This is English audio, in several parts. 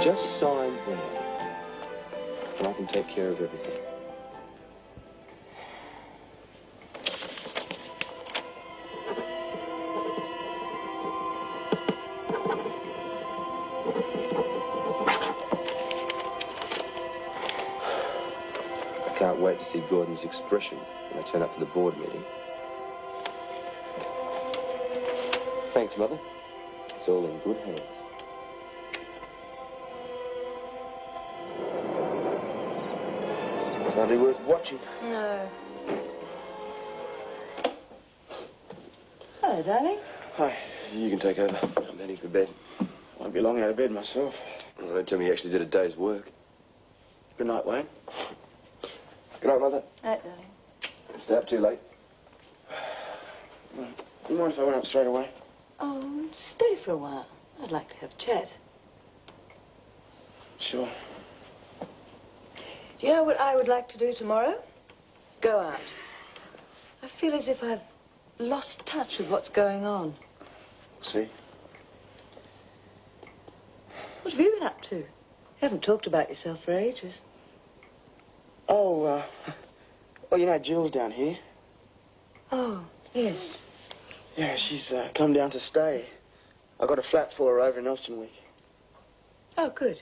Just sign there, and I can take care of everything. I can't wait to see Gordon's expression when I turn up for the board meeting. Thanks, Mother. It's all in good hands. It's hardly worth watching. No. Hello, darling. Hi. You can take over. I'm heading for bed. Won't be long out of bed myself. Well, don't tell me you actually did a day's work. Good night, Wayne. Good night, Mother. Night, darling. Stay up too late. You mind if I went up straight away? Oh, stay for a while. I'd like to have a chat. Sure. Do you know what I would like to do tomorrow? Go out. I feel as if I've lost touch with what's going on. See? What have you been up to? You haven't talked about yourself for ages. Oh, well, you know, Jill's down here. Oh, yes. Yeah, she's come down to stay. I got a flat for her over in Elstonwick. Oh, good.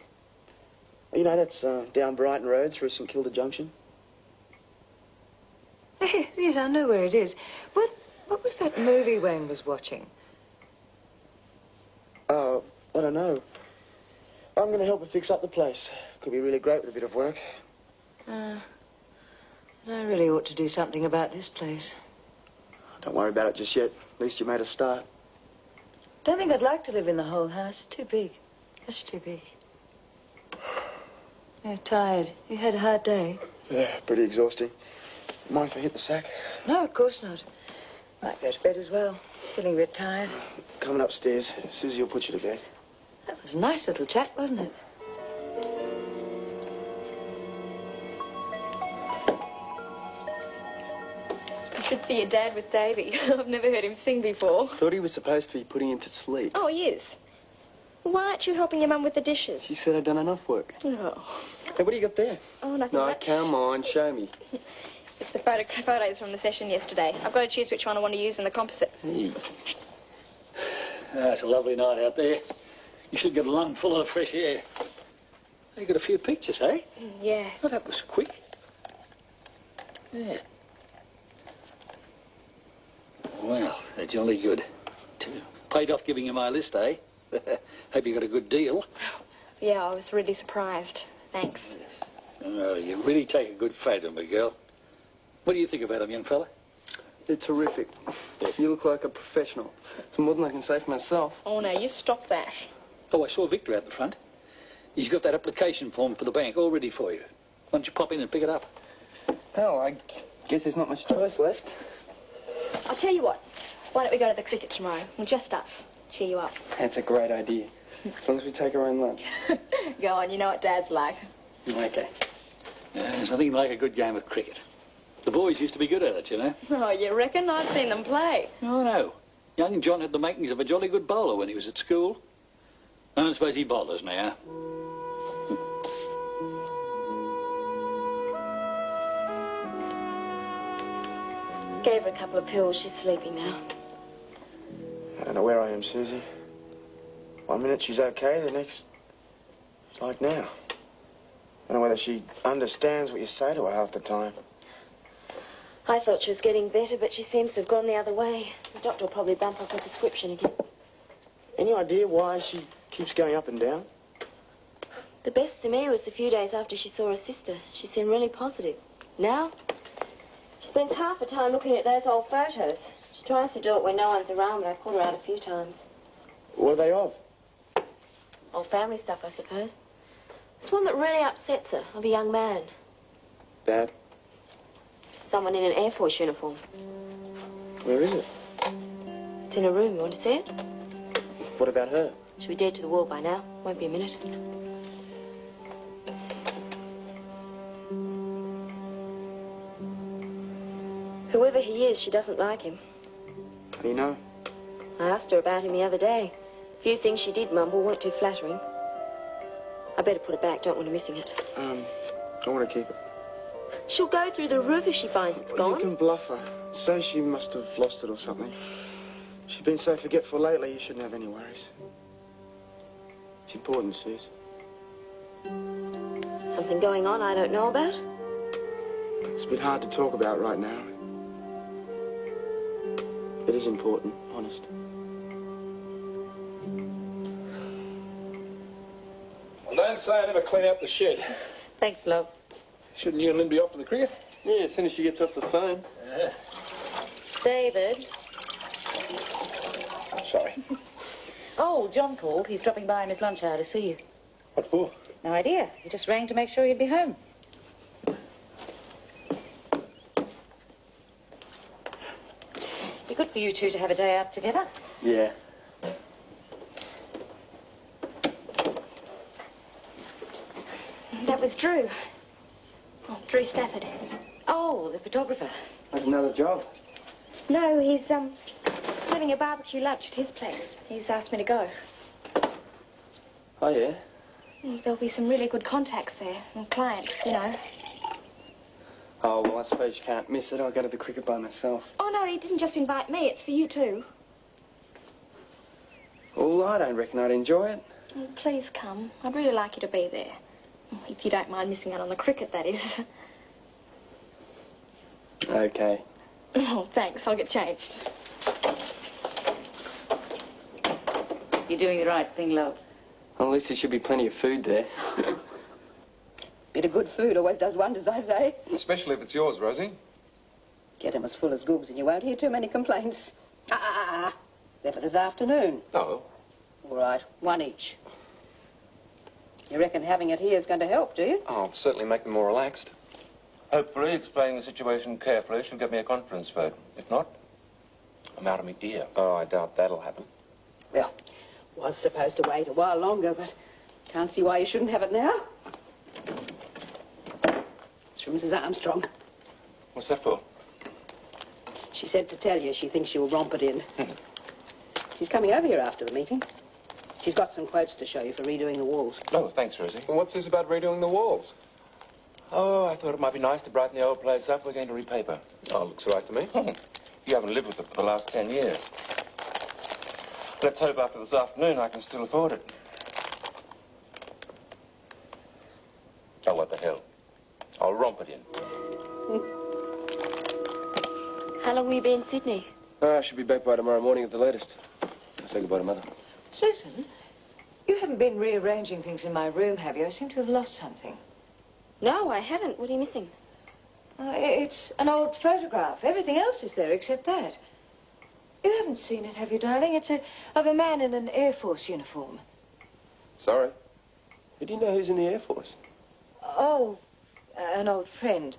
You know, that's down Brighton Road through St Kilda Junction. Yes, I know where it is. What was that movie Wayne was watching? Oh, I don't know. I'm going to help her fix up the place. Could be really great with a bit of work. I really ought to do something about this place. Don't worry about it just yet. At least you made a start. Don't think I'd like to live in the whole house. It's too big. That's too big. You're tired. You had a hard day. Yeah, pretty exhausting. Mind if I hit the sack? No, of course not. Might go to bed as well. Feeling a bit tired. Coming upstairs. Susie will put you to bed. That was a nice little chat, wasn't it? You should see your dad with Davy. I've never heard him sing before. Thought he was supposed to be putting him to sleep. Oh, he is. Why aren't you helping your mum with the dishes? She said I'd done enough work. Oh. Hey, what do you got there? Oh, nothing No, much. come on, show me. It's the photos from the session yesterday. I've got to choose which one I want to use in the composite. Hey. It's a lovely night out there. You should get a lung full of fresh air. You got a few pictures, eh? Yeah. Oh, that was quick. Yeah. Well, they're jolly good. Paid off giving you my list, eh? Hope you got a good deal. Yeah, I was really surprised. Thanks. Oh, you really take a good photo, my girl. What do you think about him, young fella? They're terrific. You look like a professional. It's more than I can say for myself. Oh, no, you stop that. Oh, I saw Victor out the front. He's got that application form for the bank all ready for you. Why don't you pop in and pick it up? Hell, I guess there's not much choice left. I'll tell you what. Why don't we go to the cricket tomorrow? Well, just us. Cheer you up. That's a great idea. As long as we take our own lunch. Go on, you know what Dad's like. Okay. There's nothing like a good game of cricket. The boys used to be good at it, you know. Oh, you reckon? I've seen them play. Oh, no. Young John had the makings of a jolly good bowler when he was at school. I don't suppose he bowled us now. Gave her a couple of pills. She's sleeping now. I don't know where I am, Susie. 1 minute she's okay, the next... It's like now. I don't know whether she understands what you say to her half the time. I thought she was getting better, but she seems to have gone the other way. The doctor will probably bump up her prescription again. Any idea why she keeps going up and down? The best to me was the few days after she saw her sister. She seemed really positive. Now, she spends half the time looking at those old photos. She tries to do it when no one's around, but I've caught her out a few times. What are they of? Old family stuff, I suppose. There's one that really upsets her, of a young man. Dad? Someone in an Air Force uniform. Where is it? It's in her room. You want to see it? What about her? She'll be dead to the wall by now. Won't be a minute. Whoever he is, she doesn't like him. How do you know? I asked her about him the other day. A few things she did mumble weren't too flattering. I better put it back. Don't want her missing it. I want to keep it. She'll go through the roof if she finds it's gone. You can bluff her. Say she must have lost it or something. She's been so forgetful lately, you shouldn't have any worries. It's important, Suze. Something going on I don't know about? It's a bit hard to talk about right now. It is important, honest. Well, don't say I never clean up the shed. Thanks, love. Shouldn't you and Lynn be off to the cricket? Yeah, as soon as she gets off the phone. Yeah. David. Sorry. Oh, John called. He's dropping by in his lunch hour to see you. What for? No idea. He just rang to make sure you'd be home. Be good for you two to have a day out together. Yeah. That was Drew. Oh, Drew Stafford. Oh, the photographer. Like another job. No, he's serving a barbecue lunch at his place. He's asked me to go. Oh, yeah? There'll be some really good contacts there, and clients, you know. Oh, well, I suppose you can't miss it. I'll go to the cricket by myself. Oh, no, he didn't just invite me. It's for you, too. Well, I don't reckon I'd enjoy it. Oh, please come. I'd really like you to be there. If you don't mind missing out on the cricket, that is. Okay. Oh, thanks. I'll get changed. You're doing the right thing, love. Well, at least there should be plenty of food there. Bit of good food always does wonders, I say. Especially if it's yours, Rosie. Get 'em as full as googs and you won't hear too many complaints. They're for this afternoon. No. All right, one each. You reckon having it here is going to help, do you? Oh, it'll certainly make me more relaxed. Hopefully, explaining the situation carefully should get me a conference vote. If not, I'm out of my ear. Oh, I doubt that'll happen. Well, was supposed to wait a while longer, but can't see why you shouldn't have it now. It's from Mrs. Armstrong. What's that for? She said to tell you she thinks you'll romp it in. She's coming over here after the meeting. She's got some quotes to show you for redoing the walls. Oh, thanks, Rosie. Well, what's this about redoing the walls? Oh, I thought it might be nice to brighten the old place up. We're going to repaper. Oh, looks all right to me. You haven't lived with it for the last 10 years. Let's hope after this afternoon I can still afford it. Oh, what the hell. I'll romp it in. How long will you be in Sydney? I should be back by tomorrow morning at the latest. I'll say goodbye to Mother. Susan, you haven't been rearranging things in my room, have you? I seem to have lost something. No, I haven't. What are you missing? It's an old photograph. Everything else is there except that. You haven't seen it, have you, darling? It's of a man in an Air Force uniform. Sorry. Who do you know who's in the Air Force? Oh, an old friend.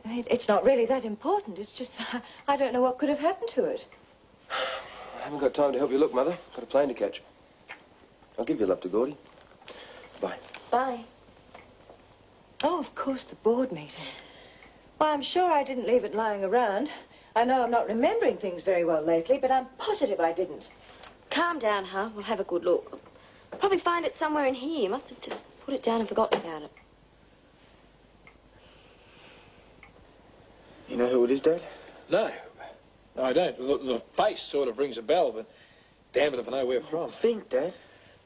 It's not really that important. It's just I don't know what could have happened to it. I haven't got time to help you look, Mother. Got a plane to catch. I'll give your love to Gordy. Bye. Bye. Oh, of course, the board meeting. Well, I'm sure I didn't leave it lying around. I know I'm not remembering things very well lately, but I'm positive I didn't. Calm down, huh? We'll have a good look. I'll probably find it somewhere in here. You must have just put it down and forgotten about it. You know who it is, Dad? No. No, I don't. The face sort of rings a bell, but damn it if I know where from. Think, Dad.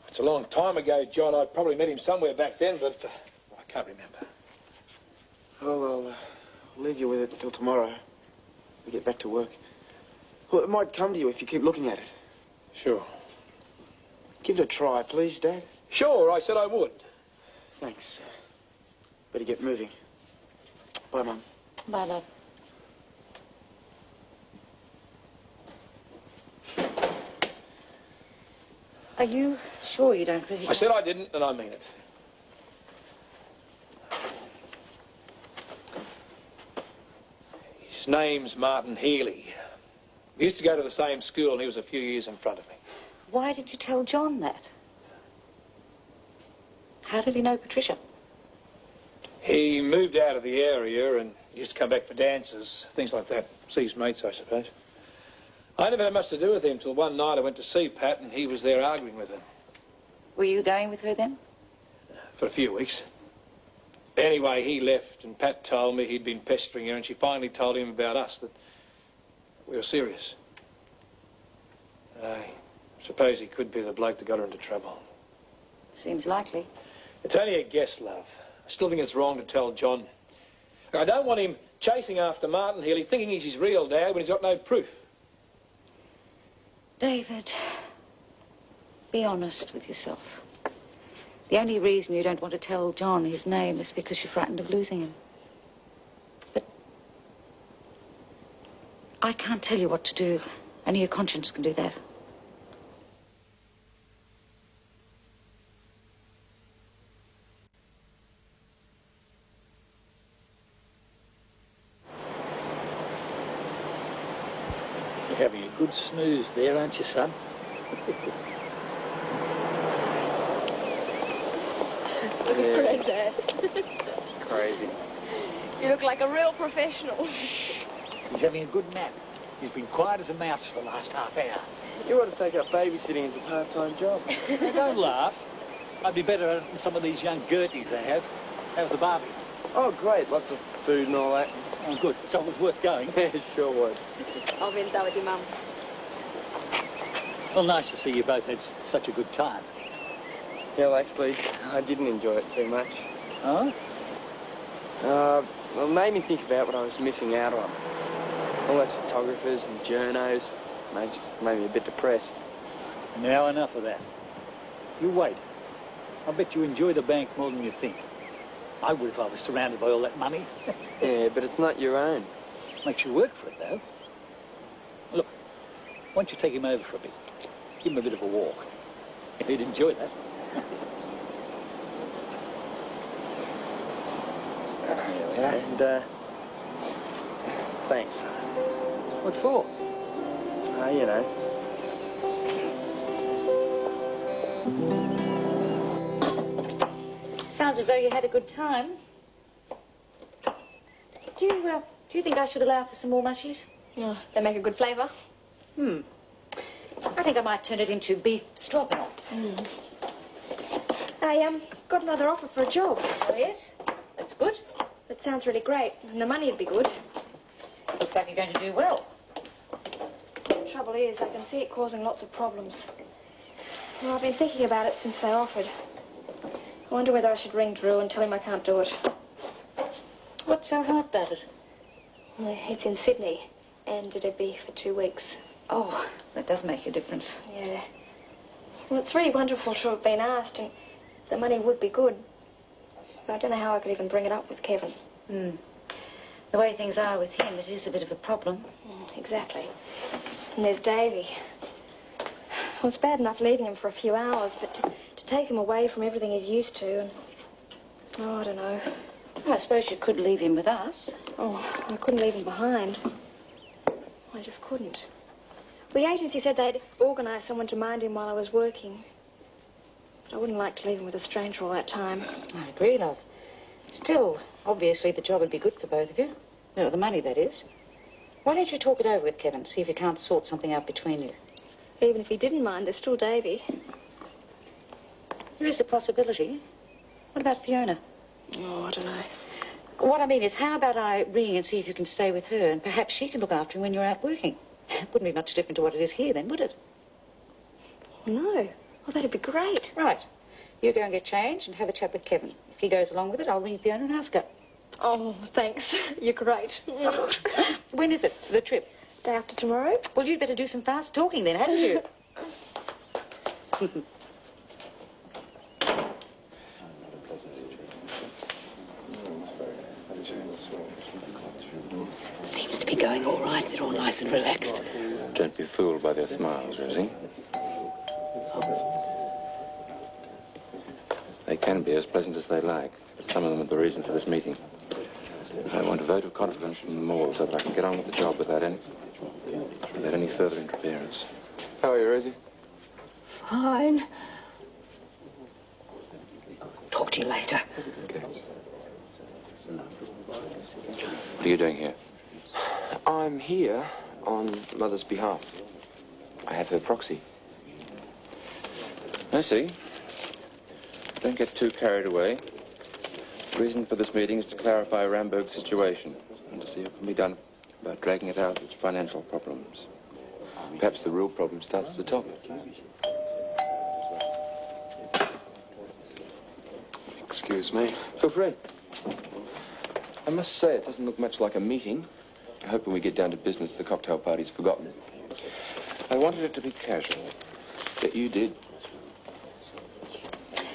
It's a long time ago, John. I probably met him somewhere back then, but I can't remember. Well, I'll leave you with it until tomorrow. We get back to work. Well, it might come to you if you keep looking at it. Sure. Give it a try, please, Dad. Sure, I said I would. Thanks. Better get moving. Bye, Mum. Bye, love. Are you sure you don't really... I said I didn't, and I mean it. His name's Martin Healy. We used to go to the same school, and he was a few years in front of me. Why did you tell John that? How did he know Patricia? He moved out of the area and used to come back for dances, things like that. See his mates, I suppose. I never had much to do with him till one night I went to see Pat and he was there arguing with her. Were you going with her then? for a few weeks. Anyway, he left, and Pat told me he'd been pestering her, and she finally told him about us, that we were serious. I suppose he could be the bloke that got her into trouble. Seems likely. It's only a guess, love. I still think it's wrong to tell John. I don't want him chasing after Martin Healy, thinking he's his real dad when he's got no proof. David, be honest with yourself. The only reason you don't want to tell John his name is because you're frightened of losing him. But I can't tell you what to do. Only your conscience can do that. You're having a good snooze there, aren't you, son? Look at Granddad. Crazy. You look like a real professional. He's having a good nap. He's been quiet as a mouse for the last half hour. You ought to take up babysitting as a part-time job. Now, don't laugh. I'd be better than some of these young Gerties they have. How's the barbie? Oh, great. Lots of food and all that. Oh, good. So it was worth going. Yeah, it sure was. I'll be in touch with your mum. Well, nice to see you both had such a good time. Yeah, well, actually, I didn't enjoy it too much. Oh? Well, it made me think about what I was missing out on. All those photographers and journos. Just made me a bit depressed. Now enough of that. You wait. I bet you enjoy the bank more than you think. I would if I was surrounded by all that money. Yeah, but it's not your own. Makes you work for it, though. Look, why don't you take him over for a bit? Give him a bit of a walk. He'd enjoy that. Here we are. And, thanks. What for? You know. Sounds as though you had a good time. Do you think I should allow for some more mushies? Oh, they make a good flavour. I think I might turn it into beef stroganoff. I got another offer for a job. Oh, yes? That's good. That sounds really great, and the money'd be good. Looks like you're going to do well. The trouble is, I can see it causing lots of problems. Well, I've been thinking about it since they offered. I wonder whether I should ring Drew and tell him I can't do it. What's so hard about it? Well, it's in Sydney, and it'd be for 2 weeks. Oh, that does make a difference. Yeah. Well, it's really wonderful to have been asked, and the money would be good. But I don't know how I could even bring it up with Kevin. The way things are with him, it is a bit of a problem. Exactly. And there's Davy. Well, it's bad enough leaving him for a few hours, but to take him away from everything he's used to, and... Oh, I don't know. Well, I suppose you could leave him with us. Oh, I couldn't leave him behind. I just couldn't. The agency said they'd organise someone to mind him while I was working. But I wouldn't like to leave him with a stranger all that time. I agree, love. Still, obviously the job would be good for both of you. No, the money, that is. Why don't you talk it over with Kevin, see if you can't sort something out between you? Even if he didn't mind, there's still Davy. There is a possibility. What about Fiona? Oh, I don't know. What I mean is, how about I ring and see if you can stay with her, and perhaps she can look after him when you're out working? It wouldn't be much different to what it is here, then, would it? No. Oh, that'd be great. Right. You go and get changed and have a chat with Kevin. If he goes along with it, I'll ring Fiona and ask her. Oh, thanks. You're great. When is it, the trip? Day after tomorrow. Well, you'd better do some fast talking then, hadn't you? Seems to be going all right. They're all nice and relaxed. Don't be fooled by their smiles, Rosie. They can be as pleasant as they like, but some of them are the reason for this meeting. I want a vote of confidence from them all so that I can get on with the job without any further interference. How are you, Rosie? Fine. Talk to you later. Okay. What are you doing here? I'm here on Mother's behalf. I have her proxy. I see. Don't get too carried away. The reason for this meeting is to clarify Ramberg's situation and to see what can be done about dragging it out of its financial problems. Perhaps the real problem starts at the top. Excuse me. Feel free. I must say, it doesn't look much like a meeting. I hope when we get down to business, the cocktail party's forgotten. I wanted it to be casual. But you did.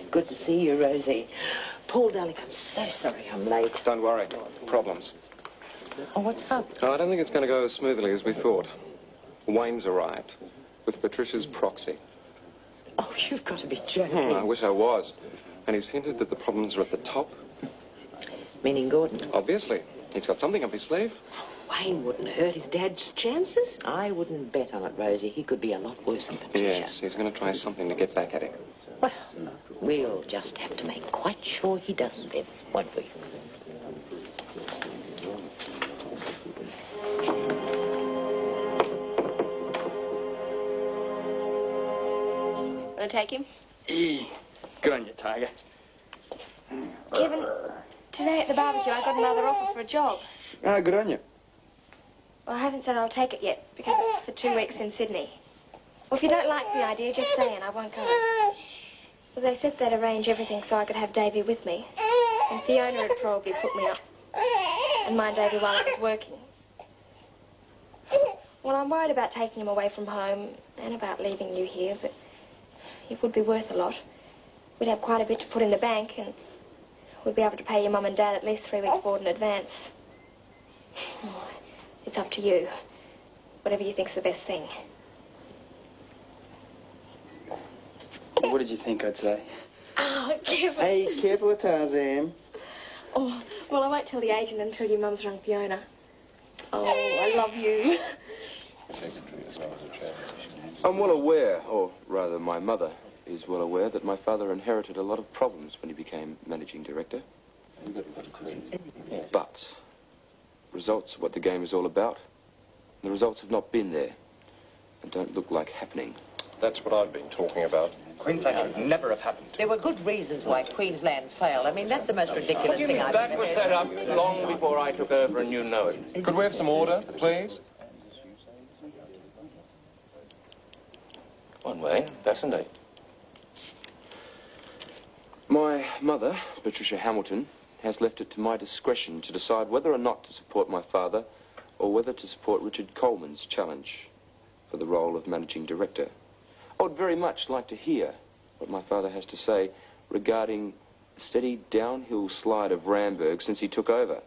Good to see you, Rosie. Paul, darling, I'm so sorry I'm late. Don't worry. Problems. Oh, what's up? No, I don't think it's going to go as smoothly as we thought. Wayne's arrived with Patricia's proxy. Oh, you've got to be joking. I wish I was. And he's hinted that the problems are at the top. Meaning Gordon? Obviously. He's got something up his sleeve. Wayne wouldn't hurt his dad's chances. I wouldn't bet on it, Rosie. He could be a lot worse than Patricia. Yes, he's going to try something to get back at him. Well, we'll just have to make quite sure he doesn't then, won't we? Want to take him? Good on you, Tiger. Kevin, today at the barbecue I got another offer for a job. Ah, good on you. Well, I haven't said I'll take it yet because it's for 2 weeks in Sydney. Well, if you don't like the idea, just say and I won't go. Well, they said they'd arrange everything so I could have Davy with me. And Fiona would probably put me up and mind Davy while I was working. Well, I'm worried about taking him away from home and about leaving you here, but it would be worth a lot. We'd have quite a bit to put in the bank and we'd be able to pay your mum and dad at least 3 weeks' board in advance. Oh, it's up to you. Whatever you think's the best thing. What did you think I'd say? Oh, Kevin. Hey, careful of Tarzan. Oh, well, I won't tell the agent until your mum's rung Fiona. Oh, I love you. I'm well aware, or rather my mother is well aware, that my father inherited a lot of problems when he became managing director. But results are what the game is all about. The results have not been there and don't look like happening. That's what I've been talking about. Queensland should never have happened. There were good reasons why Queensland failed. I mean, that's the most ridiculous thing I've That ever was heard. set up long before I took over, and you know it. Could we have some order, please? One way, fascinate. My mother, Patricia Hamilton, has left it to my discretion to decide whether or not to support my father or whether to support Richard Coleman's challenge for the role of managing director. I would very much like to hear what my father has to say regarding the steady downhill slide of Ramberg since he took over.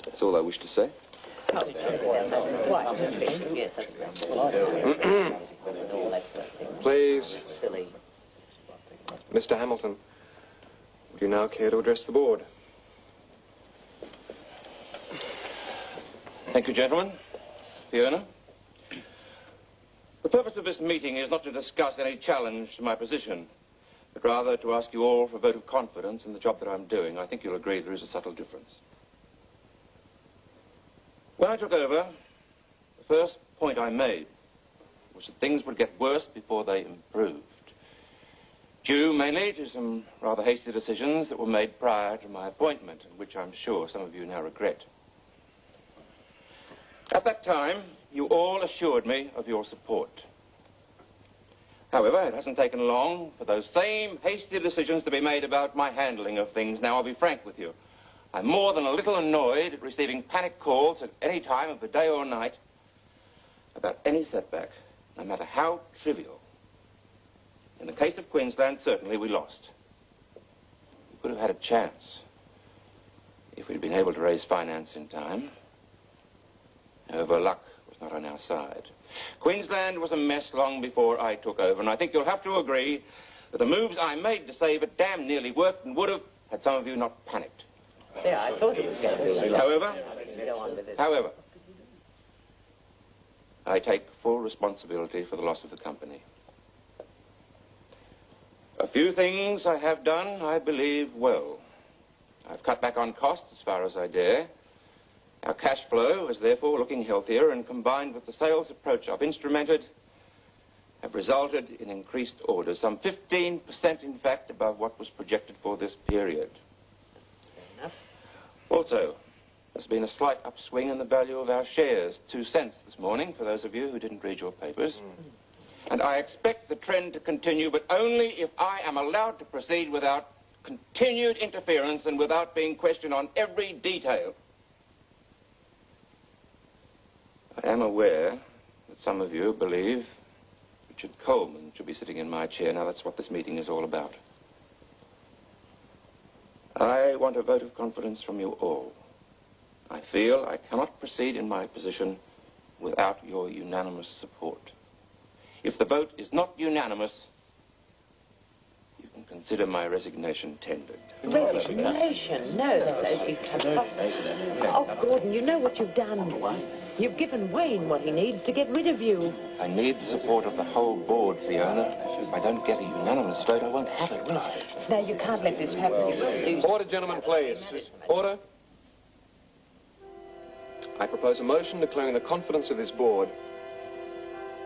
That's all I wish to say. Yes, that's Please. silly. Mr. Hamilton, would you now care to address the board? Thank you, gentlemen. Fiona? The purpose of this meeting is not to discuss any challenge to my position, but rather to ask you all for a vote of confidence in the job that I'm doing. I think you'll agree there is a subtle difference. When I took over, the first point I made was that things would get worse before they improved, due mainly to some rather hasty decisions that were made prior to my appointment, and which I'm sure some of you now regret. At that time, you all assured me of your support. However, it hasn't taken long for those same hasty decisions to be made about my handling of things. Now, I'll be frank with you. I'm more than a little annoyed at receiving panic calls at any time of the day or night about any setback, no matter how trivial. In the case of Queensland, certainly we lost. We could have had a chance if we'd been able to raise finance in time. However, luck was not on our side. Queensland was a mess long before I took over, and I think you'll have to agree that the moves I made to save it damn nearly worked and would have had some of you not panicked. Yeah, I thought it was going to be. However, I take full responsibility for the loss of the company. A few things I have done, I believe, well. I've cut back on costs as far as I dare. Our cash flow is therefore looking healthier, and combined with the sales approach I've instrumented, have have resulted in increased orders, some 15% in fact above what was projected for this period. Fair enough. Also, there's been a slight upswing in the value of our shares, 2 cents this morning, for those of you who didn't read your papers. And I expect the trend to continue, but only if I am allowed to proceed without continued interference and without being questioned on every detail. I am aware that some of you believe Richard Coleman should be sitting in my chair. Now, that's what this meeting is all about. I want a vote of confidence from you all. I feel I cannot proceed in my position without your unanimous support. If the vote is not unanimous, you can consider my resignation tendered. Resignation? No, you can't possibly. Oh, Gordon, you know what you've done. You've given Wayne what he needs to get rid of you. I need the support of the whole board, Fiona. If I don't get a unanimous vote, I won't have it, will I? No, you can't let this happen. Order, gentlemen, please. Order. I propose a motion declaring the confidence of this board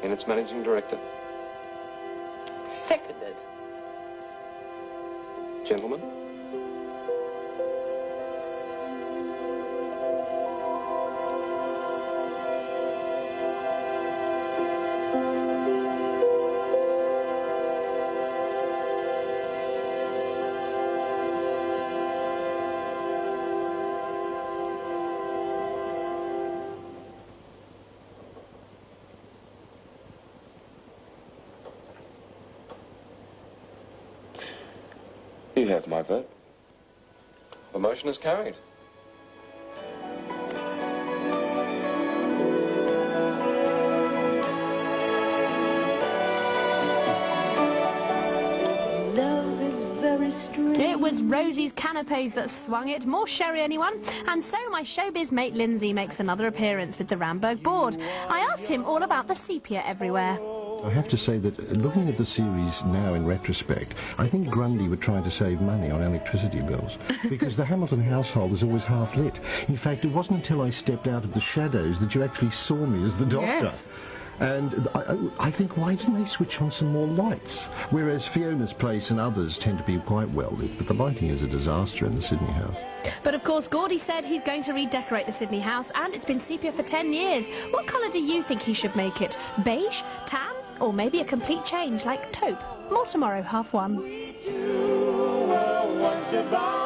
in its managing director. Seconded. Gentlemen. You have my vote. The motion is carried. Love is very strange. It was Rosie's canapes that swung it. More sherry, anyone? And so my showbiz mate Lindsay makes another appearance with the Ramberg board. I asked him all about the sepia everywhere. I have to say that looking at the series now in retrospect, I think Grundy were trying to save money on electricity bills because the Hamilton household is always half lit. In fact, it wasn't until I stepped out of the shadows that you actually saw me as the doctor. Yes. And I think, why didn't they switch on some more lights? Whereas Fiona's place and others tend to be quite well lit, but the lighting is a disaster in the Sydney house. But of course, Gordy said he's going to redecorate the Sydney house, and it's been sepia for 10 years. What colour do you think he should make it? Beige? Tan? Or maybe a complete change, like taupe? More tomorrow, 1:30.